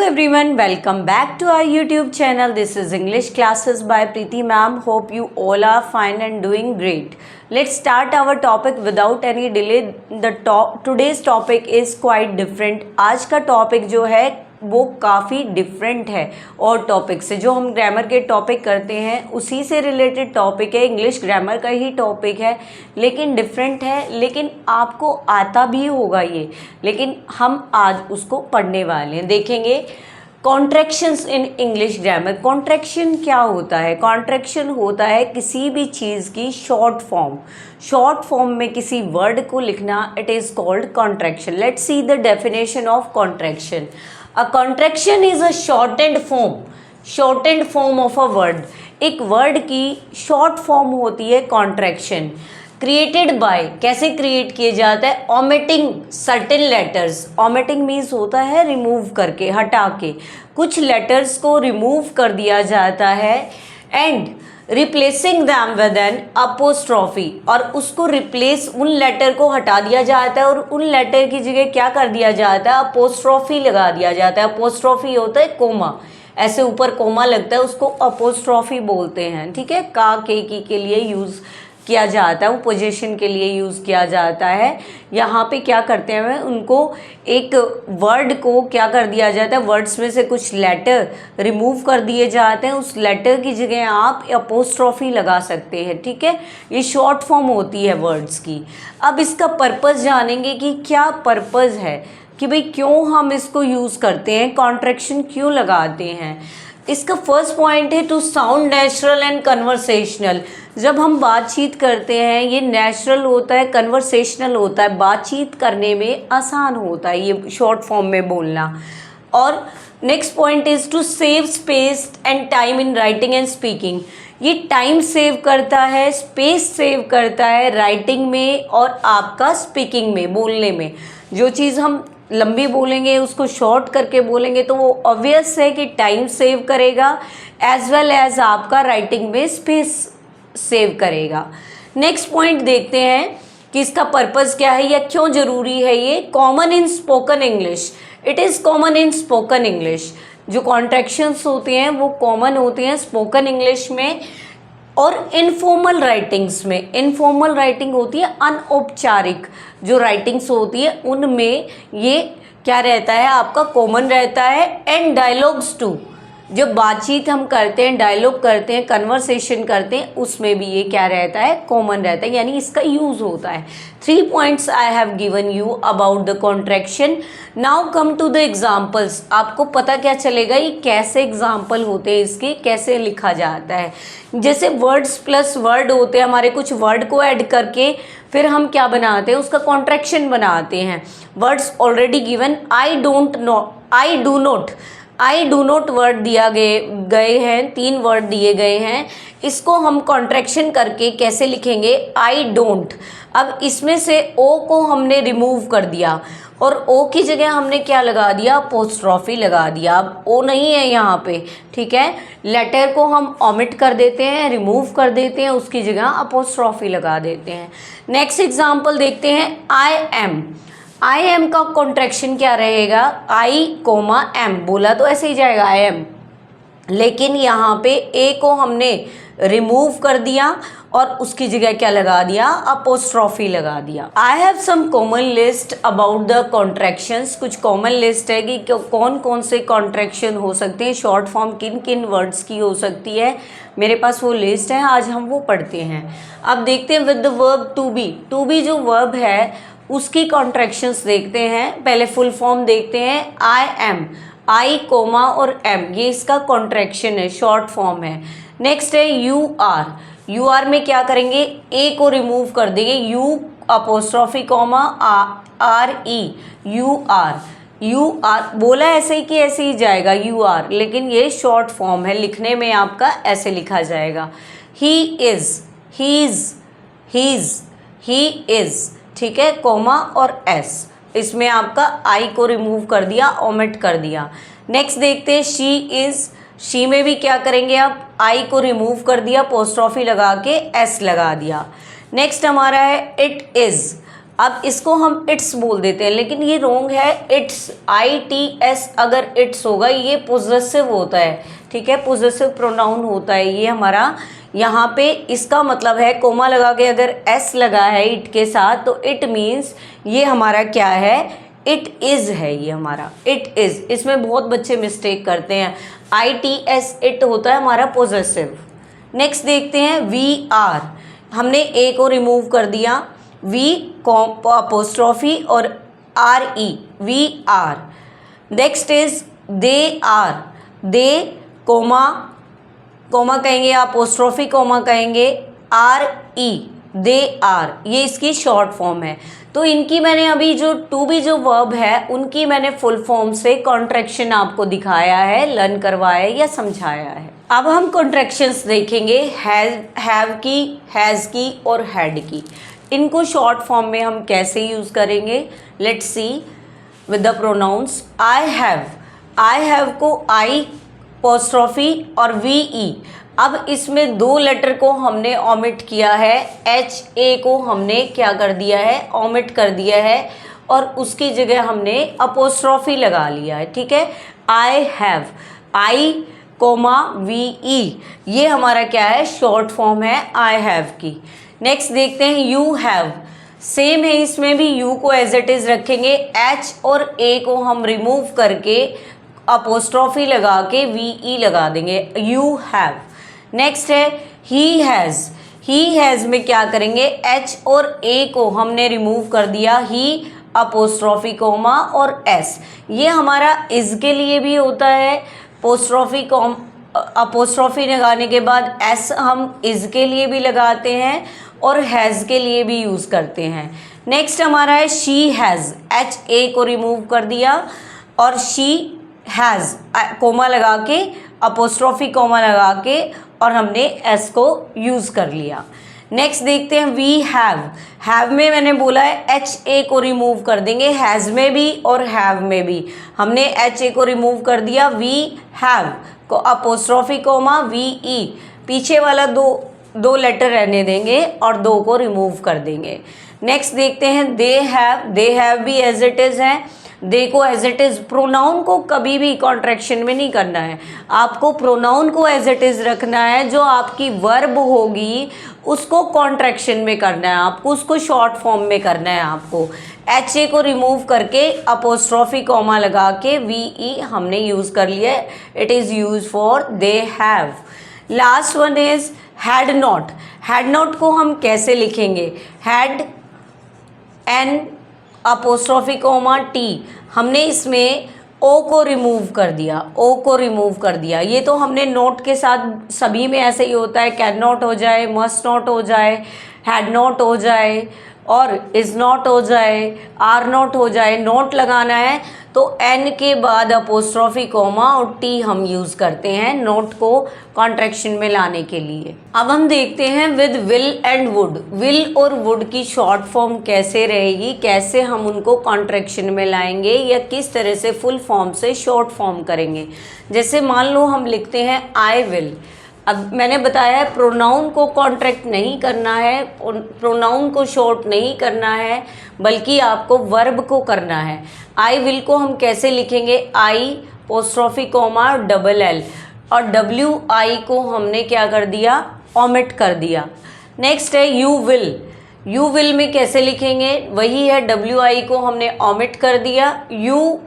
everyone, welcome back to our YouTube channel. This is English classes by Preeti ma'am. Hope you all are fine and doing great. Let's start our topic without any delay. Today's topic is quite different. आज का topic जो है वो काफ़ी different है और topic से जो हम ग्रामर के टॉपिक करते हैं उसी से रिलेटेड टॉपिक है, इंग्लिश ग्रामर का ही टॉपिक है, लेकिन डिफरेंट है, लेकिन आपको आता भी होगा ये, लेकिन हम आज उसको पढ़ने वाले हैं। देखेंगे contractions in English grammar. Contraction क्या होता है? कॉन्ट्रैक्शन होता है किसी भी चीज़ की शॉर्ट फॉर्म में किसी वर्ड को लिखना, it is called contraction. Let's see the definition of contraction. A contraction is a shortened form of a word। एक वर्ड की शॉर्ट फॉर्म होती है कॉन्ट्रैक्शन। क्रिएटेड बाय, कैसे क्रिएट किए जाता है? Omitting certain letters. Omitting means होता है रिमूव करके, हटा के कुछ लेटर्स को रिमूव कर दिया जाता है। And replacing them with an apostrophe, और उसको रिप्लेस, उन लेटर को हटा दिया जाता है और उन लेटर की जगह क्या कर दिया जाता है? अपोस्ट्रॉफी लगा दिया जाता है। अपोस्ट्रॉफी होता है कोमा, ऐसे ऊपर कोमा लगता है, उसको अपोस्ट्रॉफी बोलते हैं। ठीक है, का की के लिए यूज़ किया जाता है, वो पोजीशन के लिए यूज़ किया जाता है। यहाँ पे क्या करते हैं, उनको एक वर्ड को क्या कर दिया जाता है, वर्ड्स में से कुछ लेटर रिमूव कर दिए जाते हैं, उस लेटर की जगह आप अपोस्ट्रॉफी लगा सकते हैं। ठीक है, ये शॉर्ट फॉर्म होती है वर्ड्स की। अब इसका पर्पस जानेंगे कि क्या पर्पस है, कि भाई क्यों हम इसको यूज़ करते हैं, कॉन्ट्रैक्शन क्यों लगाते हैं। इसका फर्स्ट पॉइंट है to sound natural and conversational. जब हम बातचीत करते हैं ये नेचुरल होता है, कन्वर्सेशनल होता है, बातचीत करने में आसान होता है ये शॉर्ट फॉर्म में बोलना। और next point is to save space and time in writing and speaking. ये टाइम सेव करता है, स्पेस सेव करता है राइटिंग में और आपका स्पीकिंग में, बोलने में। जो चीज़ हम लंबी बोलेंगे उसको शॉर्ट करके बोलेंगे तो वो ऑब्वियस है कि टाइम सेव करेगा, एज वेल एज आपका राइटिंग में स्पेस सेव करेगा। नेक्स्ट पॉइंट देखते हैं कि इसका पर्पस क्या है या क्यों ज़रूरी है ये। Common in spoken English, it is common in spoken English. जो कॉन्ट्रैक्शंस होती हैं वो कॉमन होती हैं स्पोकन इंग्लिश में और इनफॉर्मल राइटिंग्स में। इनफॉर्मल राइटिंग होती है अनौपचारिक जो राइटिंग्स होती है उनमें ये क्या रहता है, आपका कॉमन रहता है। एंड डायलॉग्स टू, जब बातचीत हम करते हैं, डायलॉग करते हैं, कन्वर्सेशन करते हैं, उसमें भी ये क्या रहता है, कॉमन रहता है, यानी इसका यूज़ होता है। 3 points I have given you about the contraction. Now come to the examples. आपको पता क्या चलेगा ये कैसे एग्जाम्पल होते हैं, इसके कैसे लिखा जाता है। जैसे वर्ड्स प्लस वर्ड होते हैं हमारे, कुछ वर्ड को ऐड करके फिर हम क्या बनाते हैं, उसका कॉन्ट्रैक्शन बनाते हैं। Words already given, I don't know, I do not word दिया गए हैं, 3 वर्ड दिए गए हैं। इसको हम कॉन्ट्रैक्शन करके कैसे लिखेंगे, आई डोंट। अब इसमें से ओ को हमने रिमूव कर दिया और ओ की जगह हमने क्या लगा दिया, अपोस्ट्रॉफी लगा दिया। अब ओ नहीं है यहाँ पे, ठीक है, लेटर को हम ओमिट कर देते हैं, रिमूव कर देते हैं, उसकी जगह अपोस्ट्रॉफी लगा देते हैं। नेक्स्ट एग्जाम्पल देखते हैं, आई एम का कॉन्ट्रैक्शन क्या रहेगा, आई कोमा एम। बोला तो ऐसे ही जाएगा आई एम, लेकिन यहाँ पे ए को हमने रिमूव कर दिया और उसकी जगह क्या लगा दिया, अपोस्ट्रॉफी लगा दिया। I have some common list about the contractions. कुछ कॉमन लिस्ट है कि कौन कौन से कॉन्ट्रैक्शन हो सकते हैं, शॉर्ट फॉर्म किन किन वर्ड्स की हो सकती है। मेरे पास वो लिस्ट है, आज हम वो पढ़ते हैं। अब देखते हैं with the verb to be जो वर्ब है उसकी कॉन्ट्रैक्शंस देखते हैं। पहले फुल फॉर्म देखते हैं, आई एम, आई कोमा और एम, ये इसका कॉन्ट्रैक्शन है, शॉर्ट फॉर्म है। नेक्स्ट है यू आर में क्या करेंगे, ए को रिमूव कर देंगे, you apostrophe comma R E, you are बोला ऐसे ही कि ऐसे ही जाएगा यू आर, लेकिन ये शॉर्ट फॉर्म है, लिखने में आपका ऐसे लिखा जाएगा। ही इज़, ठीक है, कोमा और एस, इसमें आपका आई को रिमूव कर दिया, ओमिट कर दिया। नेक्स्ट देखते हैं शी इज़, शी में भी क्या करेंगे आप, आई को रिमूव कर दिया, अपोस्ट्रॉफी लगा के एस लगा दिया। नेक्स्ट हमारा है इट इज़, अब इसको हम इट्स बोल देते हैं, लेकिन ये रोंग है। इट्स, ITS अगर इट्स होगा ये पोजेसिव होता है, ठीक है, पोजेसिव प्रोनाउन होता है ये हमारा। यहाँ पे इसका मतलब है कोमा लगा के अगर S लगा है इट के साथ तो इट मीन्स ये हमारा क्या है, इट इज़ है ये हमारा, इट इज़। इसमें बहुत बच्चे मिस्टेक करते हैं, ITS इट होता है हमारा पोजेसिव। नेक्स्ट देखते हैं वी आर, हमने ए को रिमूव कर दिया, वी अपोस्ट्रोफी और RE, we are. Next is they are, they comma, comma कहेंगे, अपोस्ट्रोफी कोमा कहेंगे, RE, दे आर, ये इसकी शॉर्ट फॉर्म है। तो इनकी मैंने अभी जो टू बी जो वर्ब है उनकी मैंने फुल फॉर्म से कॉन्ट्रैक्शन आपको दिखाया है, लर्न करवाया या समझाया है। अब हम कॉन्ट्रैक्शंस देखेंगे हैव की, हैज़ की और हैड की। इनको शॉर्ट फॉर्म में हम कैसे यूज़ करेंगे, let's see with the pronounce. I have को I अपोस्ट्रोफी और VE। अब इसमें दो लेटर को हमने ओमिट किया है, HA को हमने क्या कर दिया है, ओमिट कर दिया है और उसकी जगह हमने अपोस्ट्रोफी लगा लिया है, ठीक है। I have, I comma VE, ये हमारा क्या है, शॉर्ट फॉर्म है आई हैव की। नेक्स्ट देखते हैं यू हैव, सेम है, इसमें भी यू को एज इट इज़ रखेंगे, H और A को हम रिमूव करके अपोस्ट्रोफी लगा के VE लगा देंगे, यू हैव। नेक्स्ट है ही हैज़ में क्या करेंगे, H और A को हमने रिमूव कर दिया, ही अपोस्ट्रोफी कोमा और S। ये हमारा इज़ के लिए भी होता है, अपोस्ट्रोफी लगाने के बाद S हम इज़ के लिए भी लगाते हैं और हैज़ के लिए भी यूज़ करते हैं। नेक्स्ट हमारा है शी हैज़, HA को रिमूव कर दिया और शी हैज़ कोमा लगा के, अपोस्ट्रोफी कोमा लगा के और हमने S को यूज़ कर लिया। नेक्स्ट देखते हैं वी हैव में मैंने बोला है HA को रिमूव कर देंगे, हैज़ में भी और हैव में भी हमने HA को रिमूव कर दिया, वी हैव को अपोस्ट्रोफी कोमा VE, पीछे वाला दो लेटर रहने देंगे और दो को रिमूव कर देंगे। नेक्स्ट देखते हैं दे हैव भी एज इट इज़ है, दे को एज इट इज़। प्रोनाउन को कभी भी कॉन्ट्रैक्शन में नहीं करना है, आपको प्रोनाउन को एज इट इज़ रखना है। जो आपकी वर्ब होगी उसको कॉन्ट्रैक्शन में करना है, आपको उसको शॉर्ट फॉर्म में करना है। आपको HA को रिमूव करके अपोस्ट्रोफी कॉमा लगा के VE हमने यूज़ कर लिया है, it is use for they have. Last one is had not को हम कैसे लिखेंगे, had N apostrophe comma T, हमने इसमें O को रिमूव कर दिया, ये तो हमने नोट के साथ सभी में ऐसे ही होता है, कैन नॉट हो जाए, मस्ट नॉट हो जाए, हैड नॉट हो जाए और इज़ नॉट हो जाए, आर नॉट हो जाए। नोट लगाना है तो N के बाद अपोस्ट्रोफी कोमा और T हम यूज़ करते हैं नोट को कॉन्ट्रैक्शन में लाने के लिए। अब हम देखते हैं with will and would, will और वुड की शॉर्ट फॉर्म कैसे रहेगी, कैसे हम उनको कॉन्ट्रैक्शन में लाएंगे या किस तरह से फुल फॉर्म से शॉर्ट फॉर्म करेंगे। जैसे मान लो हम लिखते हैं आई विल, अब मैंने बताया है प्रोनाउन को कॉन्ट्रैक्ट नहीं करना है, प्रोनाउन को शॉर्ट नहीं करना है, बल्कि आपको वर्ब को करना है। आई विल को हम कैसे लिखेंगे, आई अपोस्ट्रोफी कोमा LL और WI को हमने क्या कर दिया, ओमिट कर दिया। नेक्स्ट है यू विल में कैसे लिखेंगे, वही है WI को हमने ओमिट कर दिया, यू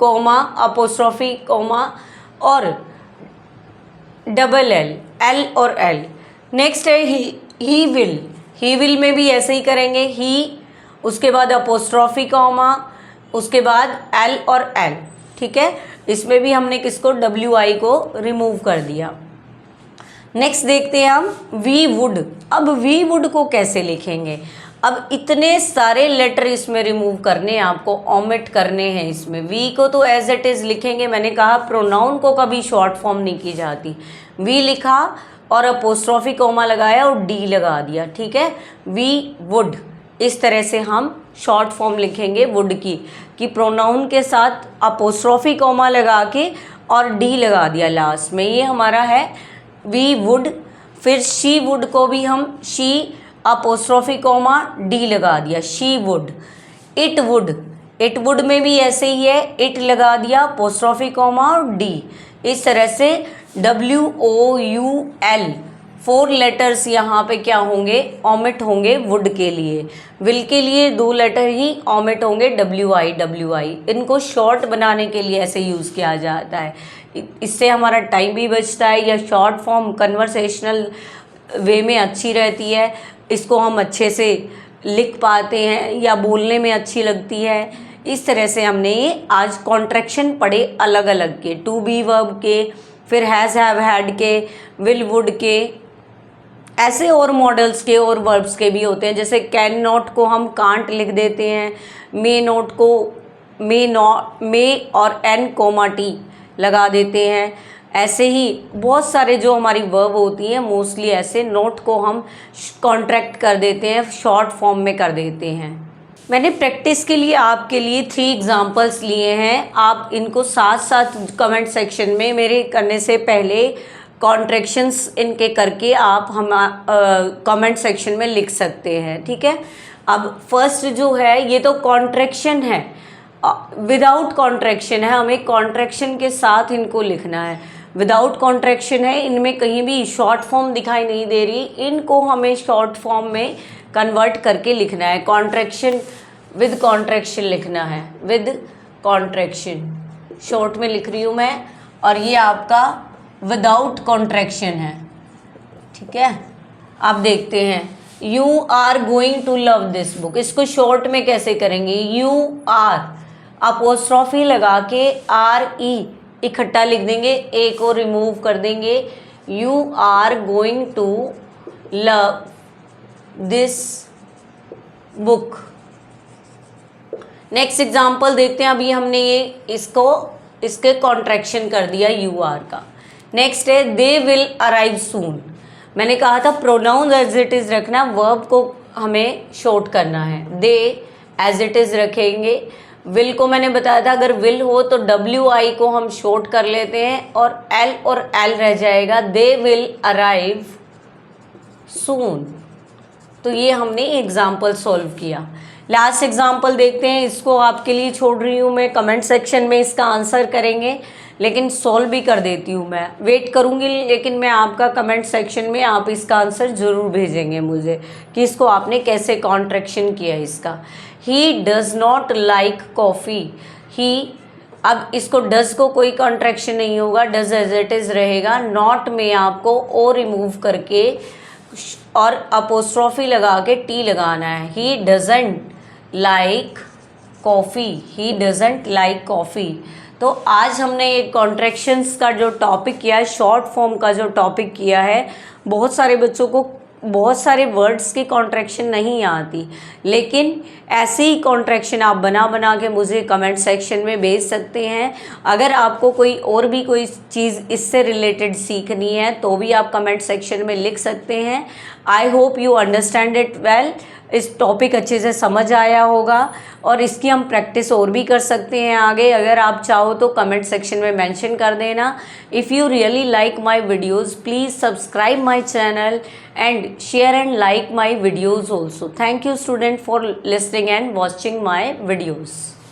कोमा अपोस्ट्रोफी कोमा और LL, L और L। नेक्स्ट है ही विल में भी ऐसे ही करेंगे, ही उसके बाद अपोस्ट्रोफी कॉमा उसके बाद L और L, ठीक है। इसमें भी हमने किसको, WI को रिमूव कर दिया। नेक्स्ट देखते हैं हम वी वुड। अब वी वुड को कैसे लिखेंगे, अब इतने सारे लेटर इसमें रिमूव करने हैं, आपको ओमिट करने हैं। इसमें वी को तो एज इट इज़ लिखेंगे, मैंने कहा प्रोनाउन को कभी शॉर्ट फॉर्म नहीं की जाती। वी लिखा और अपोस्ट्रोफी कोमा लगाया और D लगा दिया, ठीक है, वी वुड। इस तरह से हम शॉर्ट फॉर्म लिखेंगे वुड की, कि प्रोनाउन के साथ अपोस्ट्रोफी कोमा लगा के और D लगा दिया लास्ट में, ये हमारा है वी वुड। फिर शी वुड को भी हम शी अपोस्ट्रोफी कॉमा डी लगा दिया, शी वुड। इट वुड में भी ऐसे ही है, इट लगा दिया अपोस्ट्रोफी कॉमा और डी। इस तरह से WOUL 4 लेटर्स यहाँ पे क्या होंगे, ओमिट होंगे वुड के लिए। विल के लिए 2 लेटर ही ओमिट होंगे, WI। इनको शॉर्ट बनाने के लिए ऐसे यूज़ किया जाता है, इससे हमारा टाइम भी बचता है, या शॉर्ट फॉर्म कन्वर्सेशनल वे में अच्छी रहती है, इसको हम अच्छे से लिख पाते हैं या बोलने में अच्छी लगती है। इस तरह से हमने आज कॉन्ट्रैक्शन पढ़े अलग अलग के, टू बी वर्ब के, फिर हैज़ हैव हैड के, विल वुड के, ऐसे और मॉडल्स के और वर्ब्स के भी होते हैं। जैसे कैन नॉट को हम कांट लिख देते हैं, मे नॉट को मे और एन कोमा टी लगा देते हैं। ऐसे ही बहुत सारे जो हमारी वर्ब होती हैं मोस्टली ऐसे नोट को हम कॉन्ट्रैक्ट कर देते हैं, शॉर्ट फॉर्म में कर देते हैं। मैंने प्रैक्टिस के लिए आपके लिए 3 एग्जांपल्स लिए हैं, आप इनको साथ साथ कमेंट सेक्शन में मेरे करने से पहले कॉन्ट्रैक्शंस इनके करके आप हम कमेंट सेक्शन में लिख सकते हैं, ठीक है। अब फर्स्ट जो है ये तो कॉन्ट्रैक्शन है, विदाउट कॉन्ट्रैक्शन है, हमें कॉन्ट्रैक्शन के साथ इनको लिखना है। विदाउट कॉन्ट्रैक्शन है, इनमें कहीं भी शॉर्ट फॉर्म दिखाई नहीं दे रही, इनको हमें शॉर्ट फॉर्म में कन्वर्ट करके लिखना है। कॉन्ट्रैक्शन विद कॉन्ट्रैक्शन लिखना है, विद कॉन्ट्रैक्शन शॉर्ट में लिख रही हूँ मैं, और ये आपका विदाउट कॉन्ट्रैक्शन है, ठीक है। आप देखते हैं, you are going to love this book, इसको शॉर्ट में कैसे करेंगे, यू आर अपोस्ट्रोफी लगा के RE इकट्ठा लिख देंगे, ए को रिमूव कर देंगे, you are going to love this book. Next example देखते हैं। अभी हमने ये इसके कॉन्ट्रैक्शन कर दिया UR का। नेक्स्ट है दे विल अराइव सून। मैंने कहा था प्रोनाउन एज इट इज़ रखना, वर्ब को हमें शॉर्ट करना है, दे एज इट इज़ रखेंगे। विल को मैंने बताया था अगर विल हो तो WI को हम शॉर्ट कर लेते हैं और L रह जाएगा, दे विल अराइव सून। तो ये हमने एग्जाम्पल सॉल्व किया। लास्ट एग्जाम्पल देखते हैं, इसको आपके लिए छोड़ रही हूँ मैं, कमेंट सेक्शन में इसका आंसर करेंगे, लेकिन सॉल्व भी कर देती हूँ मैं, वेट करूँगी, लेकिन मैं आपका कमेंट सेक्शन में आप इसका आंसर ज़रूर भेजेंगे मुझे कि इसको आपने कैसे कॉन्ट्रैक्शन किया इसका। He does not like coffee, he, अब इसको डज़ को कोई कॉन्ट्रैक्शन नहीं होगा, डज़ एज इट इज़ रहेगा। नॉट में आपको ओ रिमूव करके और अपोस्ट्रोफी लगा के टी लगाना है। ही doesn't like coffee, he doesn't like coffee. तो आज हमने ये कॉन्ट्रैक्शंस का जो टॉपिक किया है, शॉर्ट फॉर्म का जो टॉपिक किया है, बहुत सारे बच्चों को बहुत सारे वर्ड्स की कॉन्ट्रैक्शन नहीं आती, लेकिन ऐसे ही कॉन्ट्रैक्शन आप बना के मुझे कमेंट सेक्शन में भेज सकते हैं। अगर आपको कोई चीज़ इससे रिलेटेड सीखनी है तो भी आप कमेंट सेक्शन में लिख सकते हैं। I hope you understand it well. इस टॉपिक अच्छे से समझ आया होगा और इसकी हम प्रैक्टिस और भी कर सकते हैं आगे। अगर आप चाहो तो कमेंट सेक्शन में मेंशन कर देना। If you really like my videos please subscribe my channel and share and like my videos also. Thank you student for listening and watching my videos.